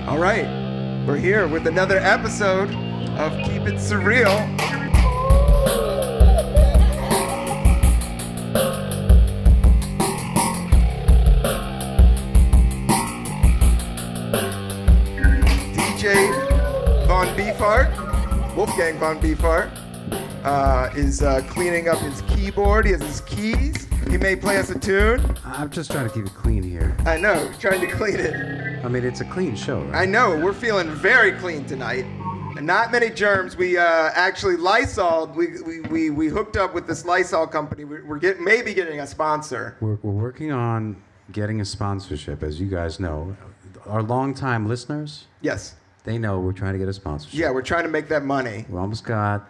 All right, we're here with another episode of Keep It Surreal. DJ Von Beefheart, Wolfgang Von Beefheart, is cleaning up his keyboard. He has his keys. He may play us a tune. I'm just trying to keep it clean here. I know, trying to clean it. I mean, it's a clean show, right? I know, we're feeling very clean tonight. Not many germs. We actually Lysol. We hooked up with this Lysol company. We're maybe getting a sponsor. We're working on getting a sponsorship, as you guys know. Our longtime listeners, Yes. they know we're trying to get a sponsorship. Yeah, we're trying to make that money. We almost got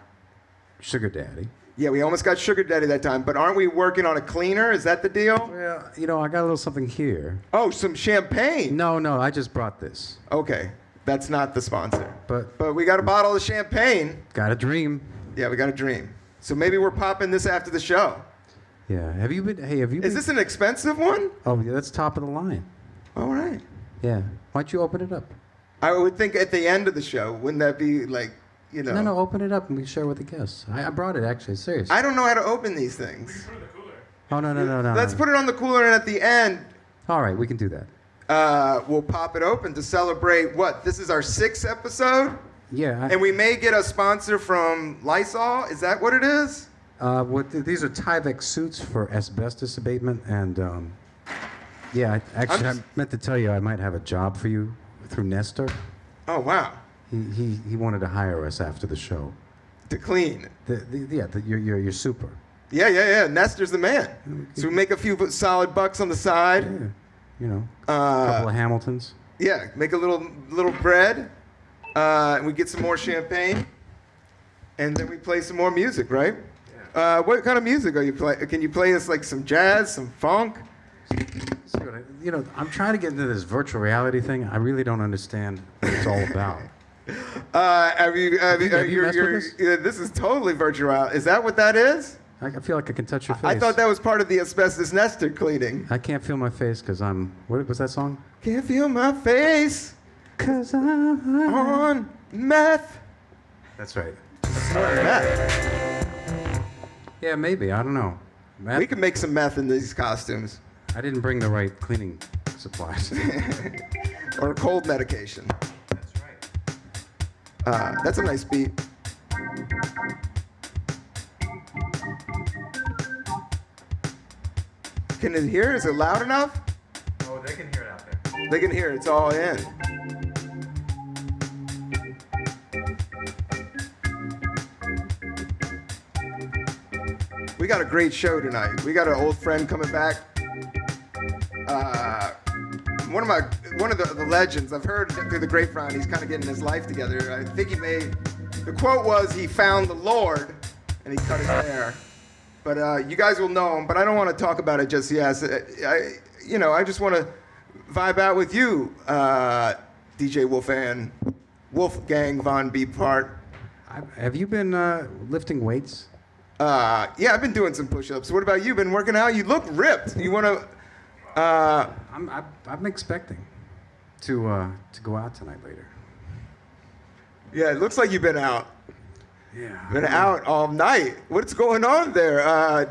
Sugar Daddy. Yeah, we almost got Sugar Daddy that time, but aren't we working on a cleaner? Is that the deal? Well, you know, I got a little something here. Oh, some champagne. No, I just brought this. Okay, that's not the sponsor. But we got a bottle of champagne. got a dream. Yeah, we got a dream. So maybe we're popping this after the show. Yeah. Have you been? Is this an expensive one? Oh, yeah, that's top of the line. All right. Yeah. Why don't you open it up? I would think at the end of the show, wouldn't that be like, you know? No, open it up and we share with the guests. I brought it, actually. Seriously. I don't know how to open these things. Oh, no. Let's put it on the cooler, and at the end, All right, we can do that. we'll pop it open to celebrate what? This is our 6th episode? Yeah. And we may get a sponsor from Lysol. Is that what it is? These are Tyvek suits for asbestos abatement, and yeah, I meant to tell you I might have a job for you through Nestor. Oh, wow. He wanted to hire us after the show. To clean. You're super. Yeah. Nestor's the man. So we make a few solid bucks on the side. Yeah, you know, a couple of Hamiltons. Yeah, make a little bread. And we get some more champagne. And then we play some more music, right? Yeah. What kind of music are you playing? Can you play us like some jazz, some funk? You know, I'm trying to get into this virtual reality thing. I really don't understand what it's all about. Have you messed with this? This is totally virtual reality. Is that what that is? I feel like I can touch your face. I thought that was part of the asbestos Nestor cleaning. I can't feel my face because what was that song? Can't feel my face 'Cause I'm on meth. That's right. Meth. Yeah, maybe. I don't know. We can make some meth in these costumes. I didn't bring the right cleaning supplies. Or cold medication. That's right. That's a nice beat. Can it hear? Is it loud enough? Oh, they can hear it out there. They can hear. It's all in. We got a great show tonight. We got an old friend coming back. One of the legends. I've heard through the grapevine. He's kind of getting his life together. I think the quote was he found the Lord, and he cut his hair. But you guys will know him. But I don't want to talk about it just yet. I just want to vibe out with you, DJ Wolfgang Von Beefheart. Have you been lifting weights? Yeah, I've been doing some push-ups. What about you? Been working out? You look ripped. You want to? I'm expecting to go out tonight later. Yeah, it looks like you've been out. Yeah. Been out all night. What's going on there?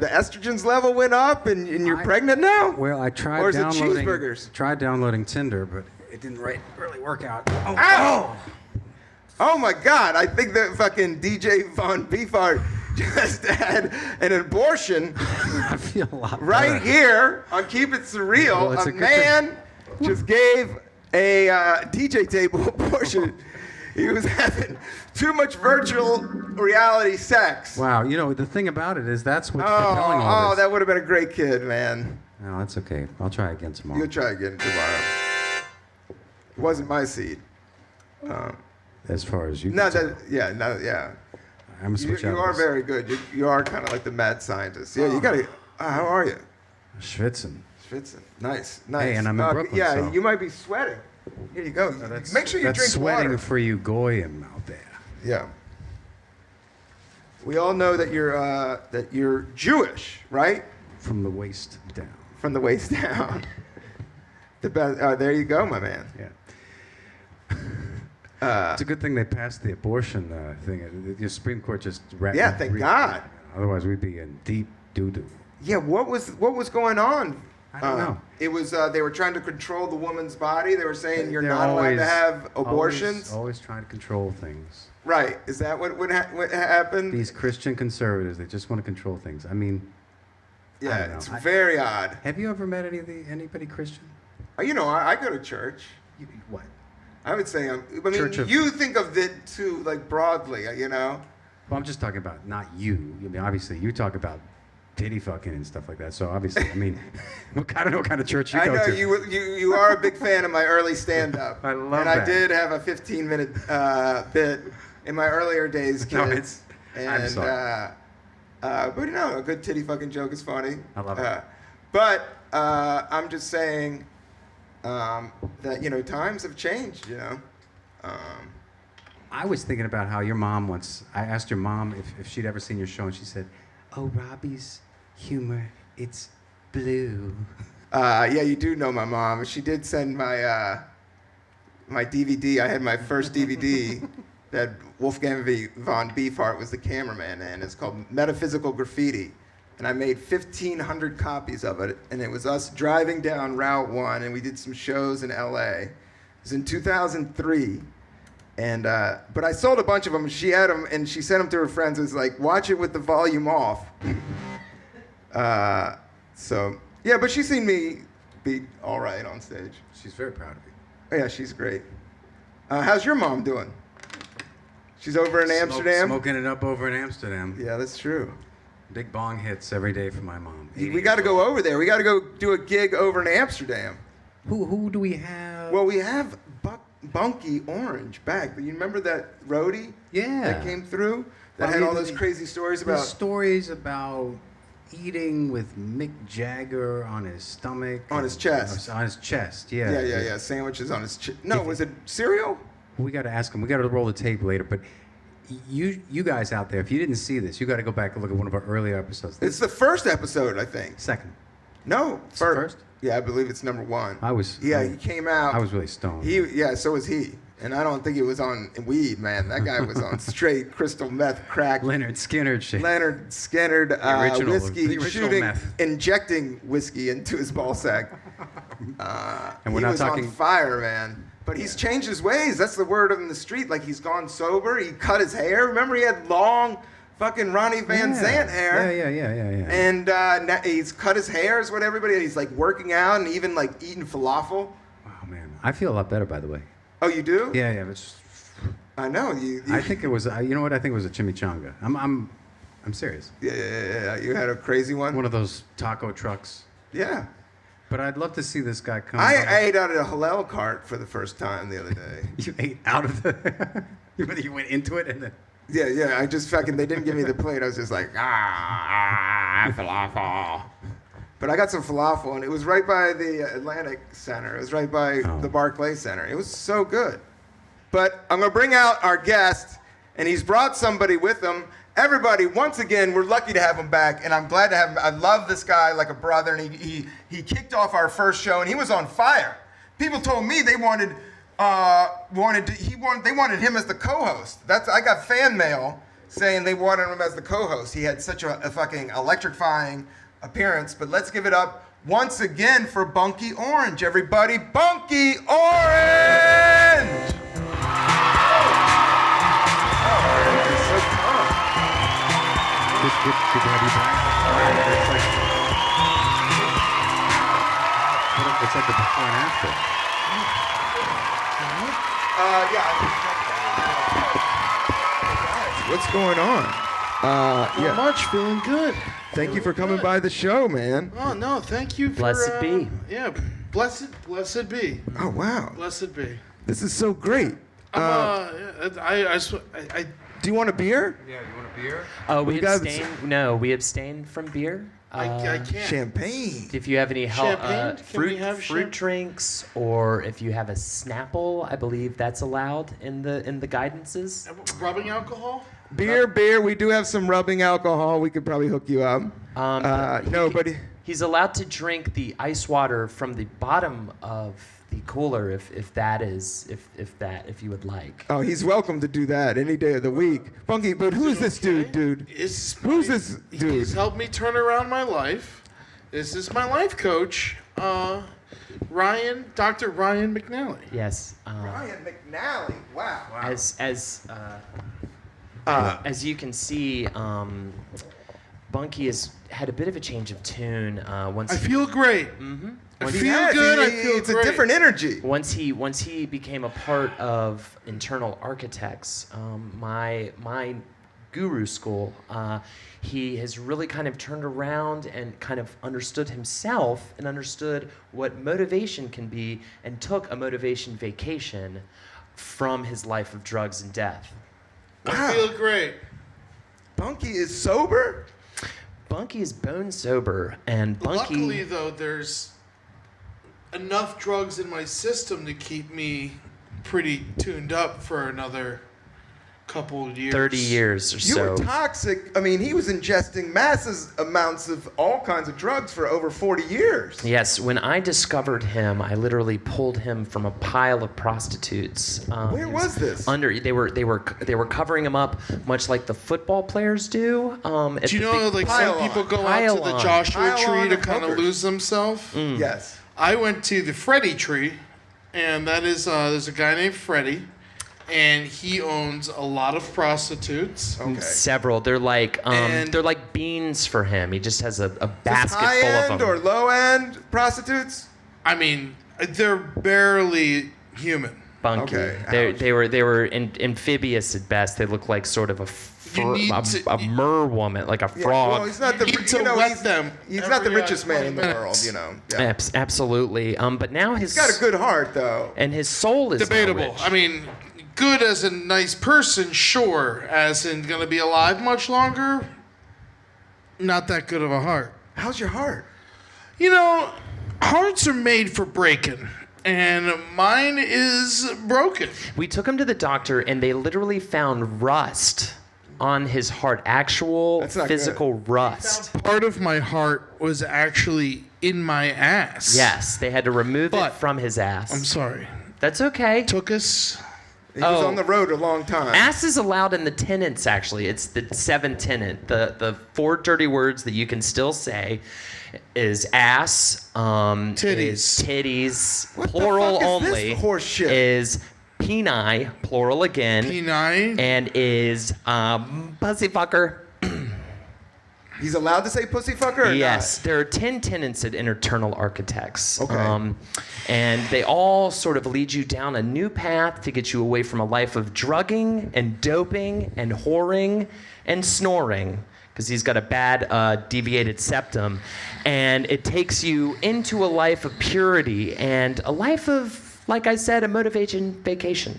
The estrogens level went up, and you're pregnant now? Well, I tried or is downloading. it cheeseburgers? Tried downloading Tinder, but it didn't really work out. Oh! Ow! Oh my God! I think that fucking DJ Von Beefheart just had an abortion. I feel a lot right better. Here on Keep It Surreal. Well, a man just gave a DJ table abortion. He was having too much virtual reality sex. Wow, you know, the thing about it is that's what's propelling all Oh, this. that would have been a great kid, man. No, that's okay. I'll try again tomorrow. You'll try again tomorrow. It wasn't my seed. As far as you No, can tell. yeah. I'm a switch You out are of this. very good. You are kind of like the mad scientist. Yeah, you gotta. How are you? Schwitzen. Schwitzen. Nice. Hey, and I'm in Brooklyn, Yeah, so. you might be sweating. Here you go. Make sure you that's drink sweating water. for you goyim out there. Yeah. We all know that you're Jewish, right? From the waist down. From the waist down. The best. There you go, my man. Yeah. It's a good thing they passed the abortion thing. The Supreme Court just Yeah, thank God. Otherwise, we'd be in deep doo-doo. Yeah, what was going on? I don't know. It was they were trying to control the woman's body. They were saying you're They're not allowed always- to have abortions. Always trying to control things. Right? Is that what happened? These Christian conservatives, they just want to control things. I mean, I Yeah, don't know. it's very odd. Have you ever met anybody Christian? You know, I go to church. What? I would say I mean, Church of- you think of it too, like broadly, you know. Well, I'm just talking about not you. I mean, obviously, you talk about titty fucking and stuff like that. So obviously, I mean, I don't know what kind of church you I go know to. you are a big fan of my early stand-up. I love and that. I did have a 15-minute bit in my earlier days, kids. No, it's- and, I'm sorry. But you know, a good titty fucking joke is funny. I love it. But I'm just saying that you know times have changed. You know. I was thinking about how your mom once, I asked your mom if she'd ever seen your show, and she said, "Oh, Robbie's humor, it's blue." Yeah, you do know my mom. She did send my my DVD. I had my first DVD that Wolfgang von Beefheart was the cameraman in. It's called Metaphysical Graffiti. And I made 1,500 copies of it. And it was us driving down Route 1, and we did some shows in LA. It was in 2003. And, but I sold a bunch of them. She had them, and she sent them to her friends. It was like, watch it with the volume off. So, yeah, but she's seen me be all right on stage. She's very proud of you. Oh, yeah, she's great. How's your mom doing? She's over in Amsterdam? Smoking it up over in Amsterdam. Yeah, that's true. Big bong hits every day for my mom. We got to go over there. We got to go do a gig over in Amsterdam. Who do we have? Well, we have Bunky Orange back. You remember that roadie? Yeah. That came through? That had all those crazy stories about... stories about eating with Mick Jagger on his stomach. On his chest. On his chest, yeah. Yeah. Sandwiches on his chest. No, was it cereal? We got to ask him. We got to roll the tape later, but you guys out there, if you didn't see this, you got to go back and look at one of our earlier episodes. It's the first episode, I think. Second. No, first? Yeah, I believe it's number 1. He came out. I was really stoned. So was he. And I don't think it was on weed, man. That guy was on straight crystal meth crack. Leonard Skinner shit. Leonard Skinner whiskey, the original shooting, meth. injecting whiskey into his ball sack. And we're he not was talking on fire, man. But he's changed his ways. That's the word on the street. Like he's gone sober. He cut his hair. Remember he had long fucking Ronnie Van Zant hair. Yeah. And now he's cut his hair is what everybody. He's like working out and even like eating falafel. Wow, man. I feel a lot better, by the way. Oh, you do? Yeah. It's, I know you. I think it was. You know what? I think it was a chimichanga. I'm serious. Yeah. You had a crazy one. One of those taco trucks. Yeah. But I'd love to see this guy come. I ate out of a halal cart for the first time the other day. You ate out of the. You went into it and then. Yeah. I just fucking. They didn't give me the plate. I was just like falafel. But I got some falafel, and it was right by the Atlantic Center. It was right by the Barclays Center. It was so good. But I'm going to bring out our guest, and he's brought somebody with him. Everybody, once again, we're lucky to have him back, and I'm glad to have him. I love this guy like a brother, and he kicked off our first show, and he was on fire. People told me they wanted him as the co-host. I got fan mail saying they wanted him as the co-host. He had such a fucking electrifying appearance. But let's give it up once again for Bunky Orange, everybody. Bunky Orange! Good to have you back. It's like the before and after. What's going on? Not much. Feeling good. Thank you for coming by the show, man. Oh no, thank you for. Blessed be. Yeah, blessed be. Oh wow, Blessed be. this is so great. Do Do you want a beer? Yeah, you want a beer? We got abstain. No, we abstain from beer. I can't. Champagne. If you have any Champagne? Can we have fruit drinks, or if you have a Snapple, I believe that's allowed in the guidances. Rubbing alcohol? Beer. We do have some rubbing alcohol. We could probably hook you up. Nobody. He's allowed to drink the ice water from the bottom of the cooler if you would like. Oh, he's welcome to do that any day of the week. Bunky, but who's this dude? Who's this dude? He's helped me turn around my life. This is my life coach, Dr. Ryan McNally. Yes. Ryan McNally. Wow. As you can see, Bunky has had a bit of a change of tune. I feel great. Mm-hmm. I feel good. I feel it's great. a different energy. Once he became a part of Internal Architects, my guru school, he has really kind of turned around and kind of understood himself and understood what motivation can be and took a motivation vacation from his life of drugs and death. Wow. I feel great. Bunky is sober? Bunky is bone sober, and Bunky... Luckily, though, there's enough drugs in my system to keep me pretty tuned up for another couple of years. 30 years or You so. were toxic. I mean, he was ingesting massive amounts of all kinds of drugs for over 40 years. Yes, when I discovered him, I literally pulled him from a pile of prostitutes. Where was this? They were covering him up, much like the football players do. Do you know, like, some people go out to the Joshua tree to kind of lose themselves? Yes. I went to the Freddie tree, and that is there's a guy named Freddie, and he owns a lot of prostitutes. Okay. Several. They're like And- they're like beans for him. He just has a Just basket high full end of them. or low end prostitutes? I mean, they're barely human. Bunky. Okay, They were amphibious at best. They look like sort of a mer woman, like a Yeah, frog. well, he's not the You need to wet them He's not the every, richest man in the 20 world, minutes. you know. Yeah. Absolutely. But now He's got a good heart, though. and his soul is now Debatable. rich. I mean, good as a nice person, sure. As in going to be alive much longer, not that good of a heart. How's your heart? You know, hearts are made for breaking, and mine is broken. We took him to the doctor, and they literally found rust on his heart, actual That's not physical rust. Part of my heart was actually in my ass. Yes, they had to remove it But- from his ass. I'm sorry. That's okay. Took us. He was Oh. on the road a long time. Ass is allowed in the tenants, actually. It's the 7th tenant. The 4 dirty words that you can still say is ass, Titties. is titties, What the plural fuck is only, this horse shit? is peni, plural again, P9. and is pussy fucker. He's allowed to say pussy fucker or Yes, not? there are 10 tenants at Internal Architects. Okay. And they all sort of lead you down a new path to get you away from a life of drugging and doping and whoring and snoring, because he's got a bad deviated septum. And it takes you into a life of purity and a life of, like I said, a motivation vacation.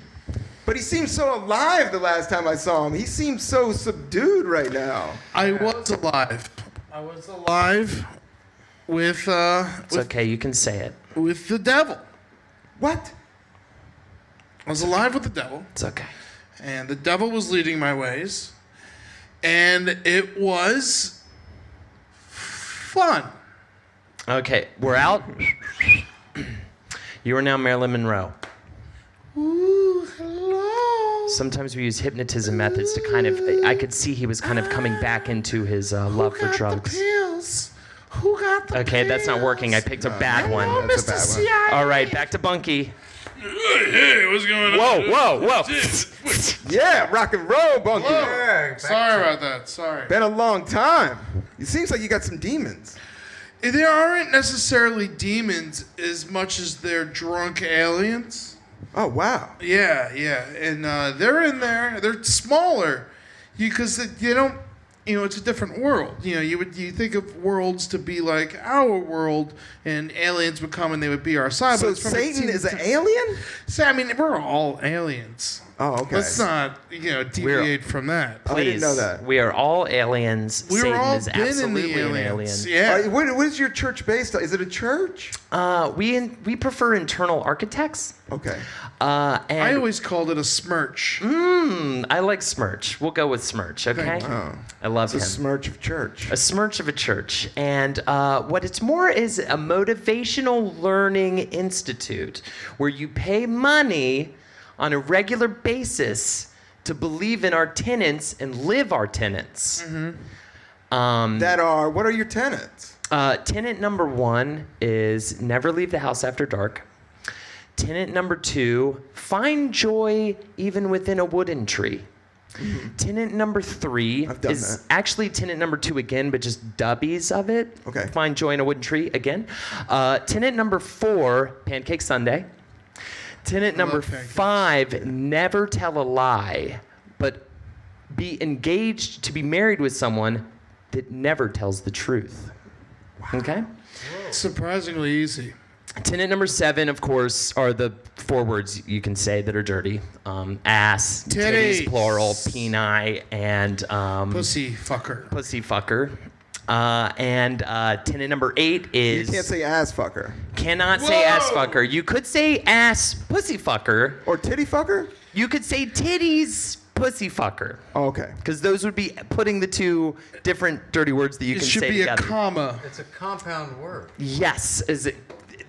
But he seems so alive the last time I saw him. He seems so subdued right now. I was alive. I was alive with It's okay, you can say it. with the devil. What? I was alive with the devil, It's okay. and the devil was leading my ways, and it was fun. Okay, we're out. You are now Marilyn Monroe. Ooh, hello. Sometimes we use hypnotism methods to kind of, I could see he was kind of coming back into his love for Who got drugs. the pills? Who got the Okay, that's not working. I pills? picked a bad one. That's a bad one. CIA. All right, back to Bunky. Hey, what's going on? Whoa, whoa. Yeah, rock and roll, Bunky. Sorry about that. Sorry. Been a long time. It seems like you got some demons. There aren't necessarily demons as much as they're drunk aliens. Oh, wow. Yeah, and they're in there. They're smaller, because they don't. You know, it's a different world. You know, you think of worlds to be like our world, and aliens would come and they would be our side. So but it's from a Satan teeny is an tiny- alien? So, I mean, we're all aliens. Oh, okay. Let's not, deviate from that. Oh, I didn't know that. We are all aliens. We've Satan all is been in absolutely the an aliens. alien. Yeah. What is your church based on? Is it a church? We prefer internal architects. Okay. And I always called it a smirch. I like Smirch. We'll go with Smirch, okay? Oh. I love It's a him. smirch of church. A smirch of a church. And what it's more is a motivational learning institute where you pay money on a regular basis to believe in our tenets and live our tenets. What are your tenets? Tenet number 1 is never leave the house after dark. Tenet number 2, find joy even within a wooden tree. Tenet number 3 I've done is that. actually tenet number 2 again, but just dubbies of it. Okay. Find joy in a wooden tree again. Tenet number 4, Pancake Sunday. Tenet number pancakes. 5, never tell a lie, but be engaged to be married with someone that never tells the truth. Okay? Surprisingly easy. Tenet number 7, of course, are the 4 words you can say that are dirty. Ass, titties, Titties. plural, peni, and Pussy fucker. pussy fucker. And tenet number 8 You is can't say ass fucker. cannot say ass Whoa! fucker. You could say ass pussy fucker. Or titty fucker? You could say titties pussy fucker. Oh, okay. Because those would be putting the 2 different dirty words that you It can should say be together. a comma. It's a compound word. Yes. Is it?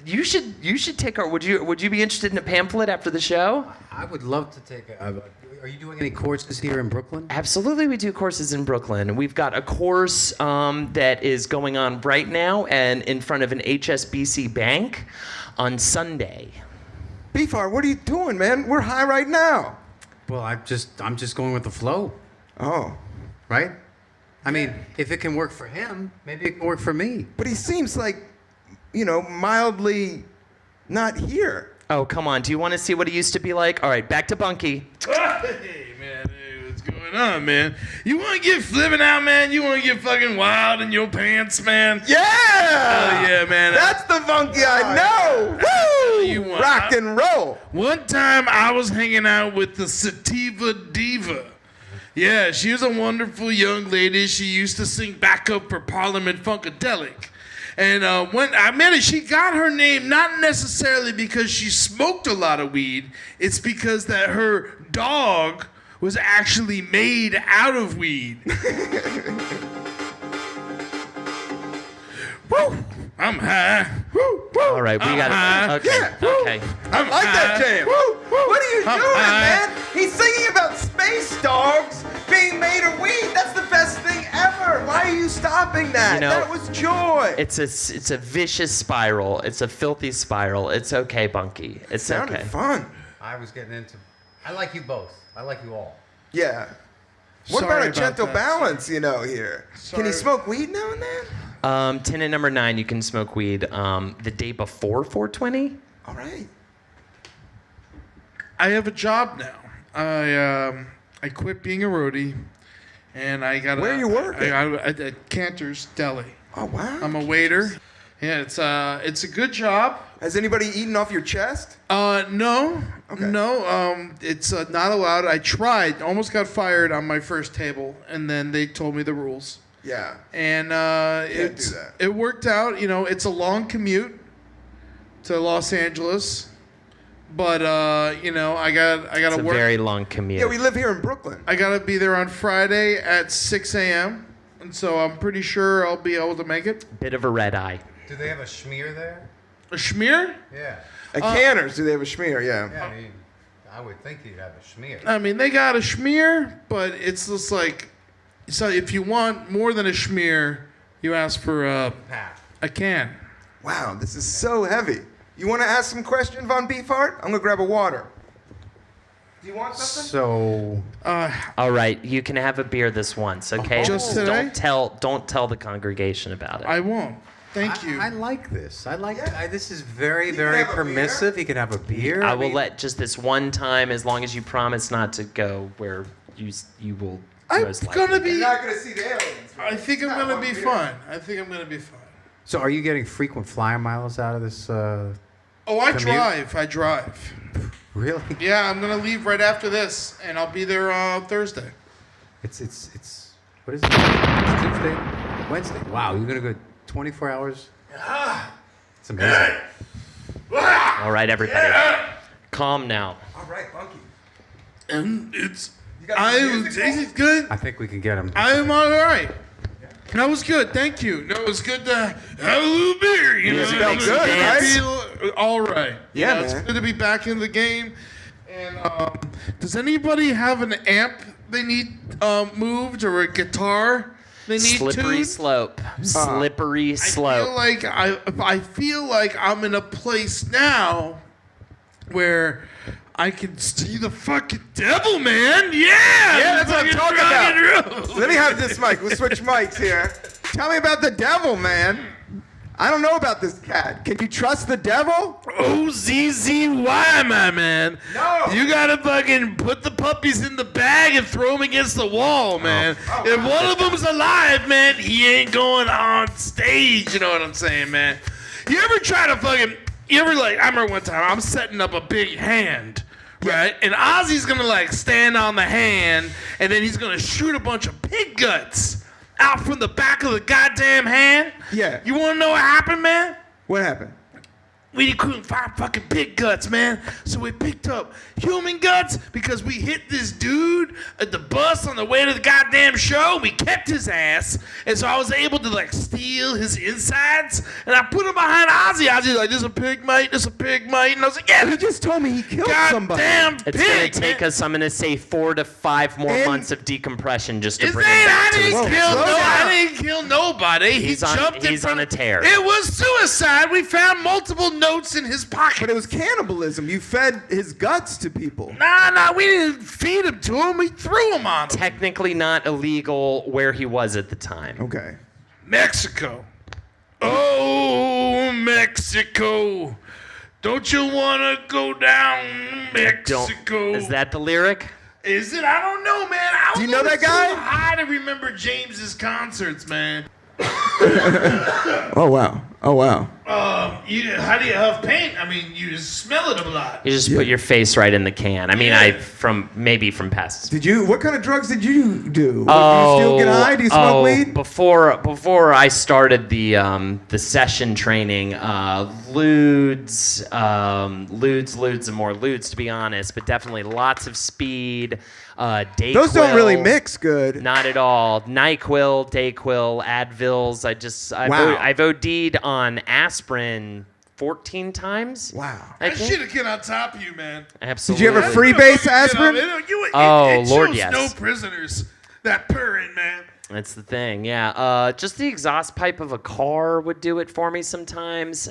You should take our. Would you be interested in a pamphlet after the show? I would love to take are you doing any courses here in Brooklyn? Absolutely, we do courses in Brooklyn. We've got a course that is going on right now and in front of an HSBC bank on Sunday. Beefheart, what are you doing, man? We're high right now. Well, I'm just going with the flow, Oh. right? I mean, if it can work for him, maybe it can work for me. But he seems like, mildly not here. Oh, come on. Do you want to see what he used to be like? All right, back to Bunky. Hey, man, what's going on, man? You want to get flipping out, man? You want to get fucking wild in your pants, man? Yeah! Oh, yeah, man. That's the Bunky I know! Woo! you what, Rock and roll! One time I was hanging out with the Sativa Diva. Yeah, she was a wonderful young lady. She used to sing backup for Parliament Funkadelic. And when I met her, she got her name not necessarily because she smoked a lot of weed. It's because that her dog was actually made out of weed. Woo! I'm high. Woo! Woo! All right, we got high. it. Okay, Yeah, woo. okay. I like that jam. What are you I'm doing, high. man? He's singing about space dogs being made of weed. That's the best thing ever. Why are you stopping that? That was joy. It's a vicious spiral. It's a filthy spiral. It's okay, Bunky. It's Sounded okay. fun. I was getting into. I like you both. I like you all. Yeah. What Sorry about a about gentle that. balance, here? Can he Sorry. smoke weed now and then? Tenet number 9, you can smoke weed the day before 420. All right. I have a job now. I quit being a roadie, and I got. Where are you working? At Cantor's Deli. Oh, wow. I'm a waiter. Yeah, it's a good job. Has anybody eaten off your chest? No, Okay. no. It's not allowed. I tried, almost got fired on my first table, and then they told me the rules. Yeah. And do that. it worked out. It's a long commute to Los Angeles, but I gotta It's a work. very long commute. Yeah, we live here in Brooklyn. I gotta be there on Friday at 6 a.m. And so I'm pretty sure I'll be able to make it. Bit of a red eye. Do they have a schmear there? A schmear? Yeah. At Canners, do they have a schmear? Yeah. Yeah, I mean, I would think you'd have a schmear. I mean, they got a schmear, but it's just like, so if you want more than a schmear, you ask for a can. Wow, this is so heavy. You want to ask some questions, Von Beefheart? I'm going to grab a water. Do you want something? So, All right, you can have a beer this once, okay? Just today? Don't tell the congregation about it. I won't. Thank you. I like this. I like. Yeah. This is very, You can very have a permissive. You can have a beer. I will mean, let just this one time, as long as you promise not to go where you will I'm most likely. gonna be. You're not going to see the aliens. I think I'm gonna be fine. I think I'm gonna be fine. So, are you getting frequent flyer miles out of this? Oh, I Commute? drive. I drive. Really? Yeah, I'm gonna leave right after this, and I'll be there Thursday. It's what is it? It's Tuesday, Wednesday. Wow, you're gonna go 24 hours? It's amazing. All right, everybody. Calm now. All right, Bunky. And it's You got some music for it's good. I think we can get him. I'm all right. That was good. Thank you. No, it was good to have a little beer. You know, Music felt good, I right? feel all right. Yeah, You know, man. It's good to be back in the game. And does anybody have an amp they need moved or a guitar they need Slippery tuned? slope. Slippery slope. I feel like I'm in a place now where I can see the fucking devil, man. Yeah, Yeah, that's what I'm talking about. about. Let me have this mic. We'll switch mics here. Tell me about the devil, man. I don't know about this cat. Can you trust the devil? OZZY, my man. No. You gotta fucking put the puppies in the bag and throw them against the wall, man. If one of them's alive, man, he ain't going on stage. You know what I'm saying, man? You ever try to fucking... You ever, like, I remember one time, I'm setting up a big hand, right? And Ozzy's gonna, like, stand on the hand, and then he's gonna shoot a bunch of pig guts out from the back of the goddamn hand. Yeah. You wanna know what happened, man? What happened? We couldn't find fucking pig guts, man. So we picked up human guts because we hit this dude at the bus on the way to the goddamn show. We kept his ass. And so I was able to, like, steal his insides. And I put him behind Ozzy. Ozzy's like, this a pig, mate. This a pig, mate. And I was like, yeah. He just told me he killed somebody. Goddamn pig, It's going to man. take us, I'm going to say, 4 to 5 more And- months of decompression just to His bring name, him back I to his didn't Whoa, slow down. I didn't kill nobody. He's on a tear. It was suicide. We found multiple notes in his pocket. But it was cannibalism. You fed his guts to people. Nah, we didn't feed him to him. We threw him on him. Technically not illegal where he was at the time. Okay. Mexico. Oh, Mexico. Don't you want to go down Mexico? Is that the lyric? Is it? I don't know, man. I Do you was know that too guy? high to remember James's concerts, man. Oh, wow. Oh, wow. How do you huff paint? I mean, you just smell it a lot. You just put your face right in the can. I mean, maybe from past. What kind of drugs did you do? Do you still get high? Do you smoke weed? Before I started the session training, ludes, and more ludes, to be honest, but definitely lots of speed. Dayquil. Those don't really mix good. Not at all. NyQuil, Dayquil, Advils. I've OD'd on aspirin 14 times. Wow. I That think. shit will get on top of you, man. Absolutely. Did you ever freebase aspirin? Oh, it Lord, shows yes. no prisoners. That purring, man. That's the thing, yeah. Just the exhaust pipe of a car would do it for me sometimes.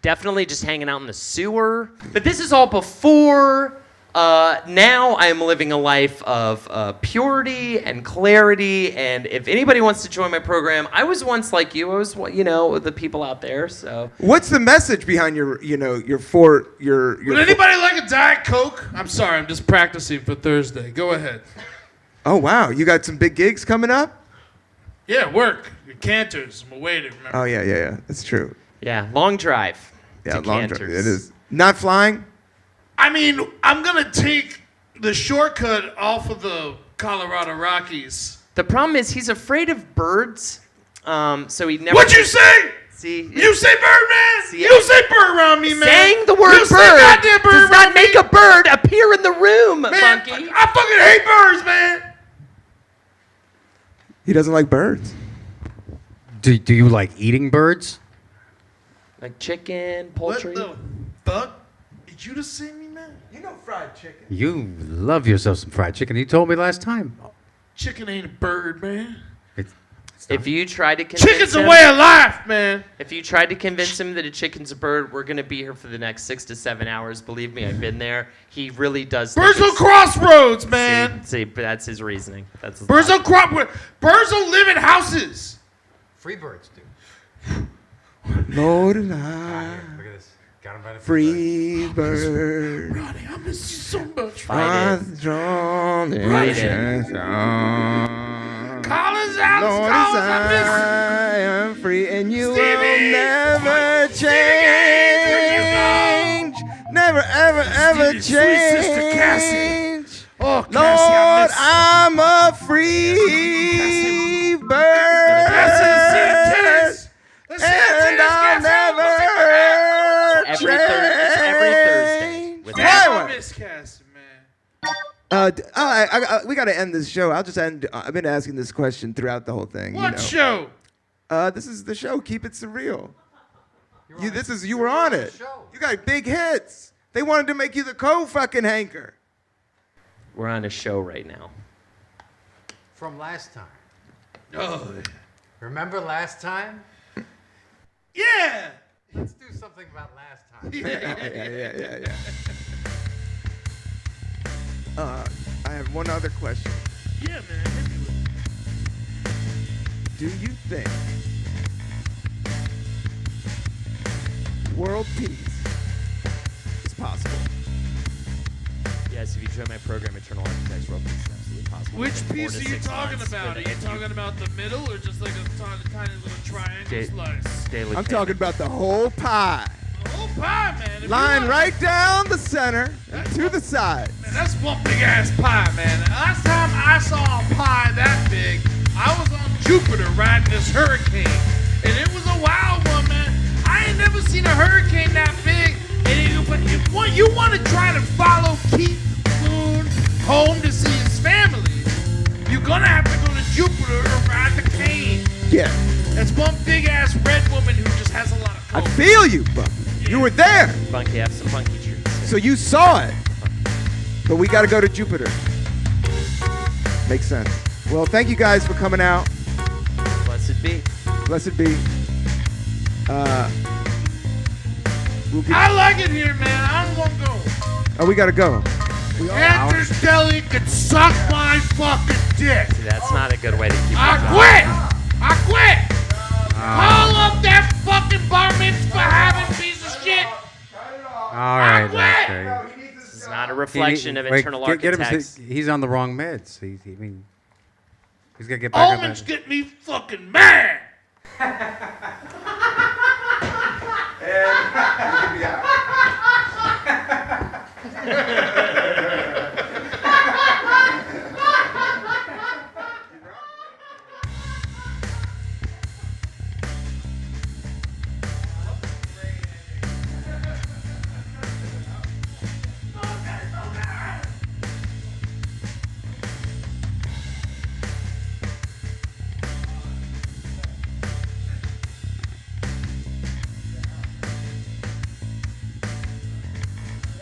Definitely just hanging out in the sewer. But this is all before. Now I am living a life of purity and clarity. And if anybody wants to join my program, I was once like you. I was, the people out there. So What's the message behind your Would anybody like a Diet Coke? I'm sorry, I'm just practicing for Thursday. Go ahead. Oh, wow. You got some big gigs coming up? Yeah, work. Your Canters. I'm a waiter, remember? Oh, yeah. That's true. yeah, long drive. Yeah, to long drive. Canters. It is. Not flying? I mean, I'm going to take the shortcut off of the Colorado Rockies. The problem is he's afraid of birds. So he never. What'd you say? See? You say bird, man? See, You say bird around me, man. Saying the word You say bird goddamn bird does not around me. make a bird appear in the room, Man, Bunky. I fucking hate birds, man. He doesn't like birds. Do you like eating birds? Like chicken, poultry. What the fuck? Did you just see me, man? You know fried chicken. You love yourself some fried chicken. You told me last time. Chicken ain't a bird, man. It's If you try to convince Chicken's him, a way of life, man. if you tried to convince him that a chicken's a bird, we're gonna be here for the next 6 to 7 hours. Believe me, I've been there. He really does. think Birds on it's- crossroads, man. See, but that's his reasoning. That's his Birds logic. Birds don't live in houses. free birds, dude. Lord and I, Look at this. Got him by the free bird. Ronnie, I miss you so much. Fight it. I've drawn the Fight it. ocean's on. Collins out, Lord, Collins, as I miss I am free, and you will Stevie! never Stevie Gaines, where'd change. Never ever Sweet sister Cassie. change. Oh, Cassie, Lord, I I'm a free bird. And I'll never Every Thursday. change. With Highway. miss Cassie, man. We got to end this show. I'll just end. I've been asking this question throughout the whole thing. What show? This is the show. Keep it surreal. You were on it. You got big hits. They wanted to make you the co-fucking hanker. We're on a show right now. From last time. Oh, Remember last time? yeah. Let's do something about last time. Yeah. I have one other question. Yeah, man. Hit me with it. Do you think world peace is possible? Yes, if you join my program, Eternal Architects, world peace is absolutely possible. Which Within 4 piece to are you 6 talking months, about? Are within you a talking about the middle or just like a tiny little triangle slice? daily I'm payment. talking about the whole pie. The whole pie, man. If Line you want- right down the center and to the side. Man, that's one big ass pie, man. Last time I saw a pie that big, I was on Jupiter riding this hurricane, and it was a wild one, man. I ain't never seen a hurricane that big. And but if you want to try to follow Keith Moon home to see his family, you're gonna have to go to Jupiter or ride the cane. Yeah, That's one big ass red woman who just has a lot of I clothes. feel you, Bunky. You were there, Bunky, have some Bunky treats. so you saw it. But we got to go to Jupiter. Makes sense. Well, thank you guys for coming out. Blessed be. Blessed be. We'll get, I like it here, man. I don't want to go. oh, we got to go. Andrew's Deli could suck my fucking dick. See, that's not a good way to keep I it going. quit! I quit! Call up that fucking bar mitzvah having piece of shit! All right, quit! okay. This is not a reflection of Internal get him, Architects. he's on the wrong meds. He's got to get back on Almonds that. get me fucking mad! And you can be out.